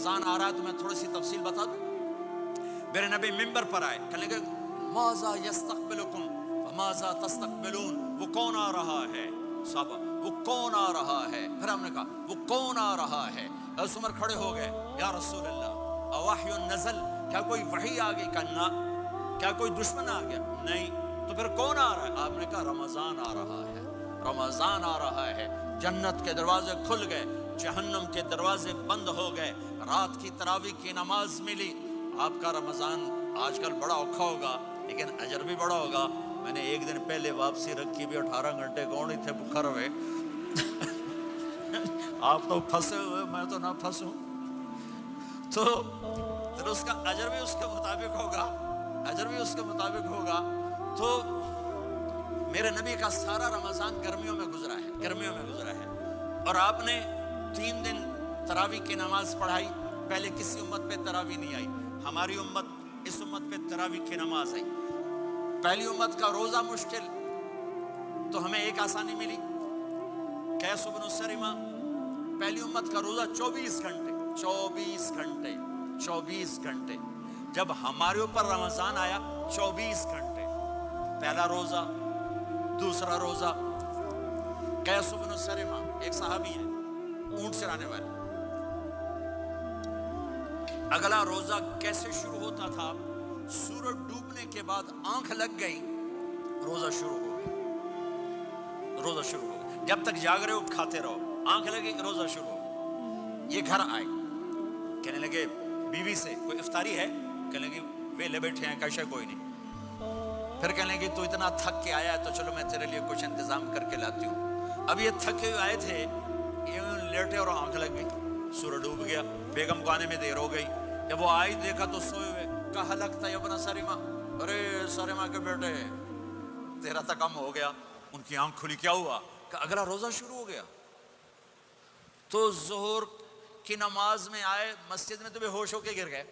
رمضان آ رہا ہے تو میں تھوڑی سی تفصیل بتا دوں. میرے نبی ممبر پر آئے, کہنے لگے ماذا یستقبلکم وماذا تستقبلون, وہ کون آ رہا ہے صحابہ, وہ کون آ رہا ہے. پھر ہم نے کہا وہ کون آ رہا ہے. حضرت عمر کھڑے ہو گئے, یا رسول اللہ اوحی نزل, کیا کوئی وحی آ گئی؟ کہا نہ. کیا کوئی دشمن آ گیا؟ نہیں. تو پھر کون آ رہا ہے؟ آپ نے کہا رمضان آ رہا ہے, رمضان آ رہا ہے. جنت کے دروازے کھل گئے, جہنم کے دروازے بند ہو گئے, رات کی تراویح کی نماز ملی. آپ کا رمضان آج کل بڑا اوکھا ہوگا لیکن اجر بھی بڑا ہوگا. میں نے ایک دن پہلے واپسی رکھی بھی 18 گھنٹے کون ہی تھے بکھر ہوئے. آپ تو پھنسے ہوئے, میں تو نہ پھنسوں. تو پھر اس کا اجر بھی اس کے مطابق ہوگا, اجر بھی اس کے مطابق ہوگا. تو میرے نبی کا سارا رمضان گرمیوں میں گزرا ہے, گرمیوں میں گزرا ہے. اور آپ نے 3 دن تراویح کی نماز پڑھائی. پہلے کسی امت پہ تراویح نہیں آئی, ہماری امت, اس امت پہ تراویح کی نماز آئی. پہلی امت کا روزہ مشکل, تو ہمیں ایک آسانی ملی, قیس بن سریمہ. پہلی امت کا روزہ 24 گھنٹے, 24 گھنٹے, 24 گھنٹے. جب ہمارے اوپر رمضان آیا 24 گھنٹے. پہلا روزہ, دوسرا روزہ. قیس بن سریمہ ایک صحابی ہے, اونٹ چرانے والے. اگلا روزہ کیسے شروع ہوتا تھا؟ سورج ڈوبنے کے بعد آنکھ لگ گئی, روزہ شروع ہو گیا, روزہ شروع ہو گیا. جب تک جاگ رہے ہو کھاتے رہو, آنکھ لگی روزہ شروع ہو گیا. یہ گھر آئے, کہنے لگے بیوی سے کوئی افطاری ہے؟ کہنے لگے ویلے بیٹھے ہیں, کیسے کوئی نہیں. پھر کہنے لگے تو اتنا تھک کے آیا ہے تو چلو میں تیرے لیے کچھ انتظام کر کے لاتی ہوں. اب یہ تھکے ہوئے آئے تھے, یہ لیٹے اور آنکھ لگ گئی, سورج ڈوب گیا. بیگم کو آنے میں دیر ہو گئی. جب وہ آئی دیکھا تو سوئے ہوئے. کہا لگتا ہے ابن سریمہ, ارے سریمہ کے بیٹے تیرا تو کم ہو گیا. ان کی آنکھ کھلی, کیا ہوا؟ کہ اگلا روزہ شروع ہو گیا. تو ظہر کی نماز میں آئے, مسجد میں تو بے ہوش ہو کے گر گئے.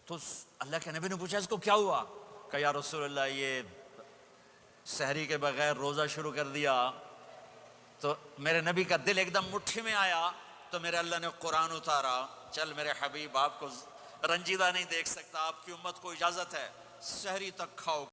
تو اللہ کے نبی نے پوچھا اس کو کیا ہوا؟ کہ یا رسول اللہ یہ سحری کے بغیر روزہ شروع کر دیا. تو میرے نبی کا دل ایک دم مٹھی میں آیا, تو میرے اللہ نے قرآن اتارا, چل میرے حبیب آپ کو رنجیدہ نہیں دیکھ سکتا, آپ کی امت کو اجازت ہے سحری تک کھاؤ.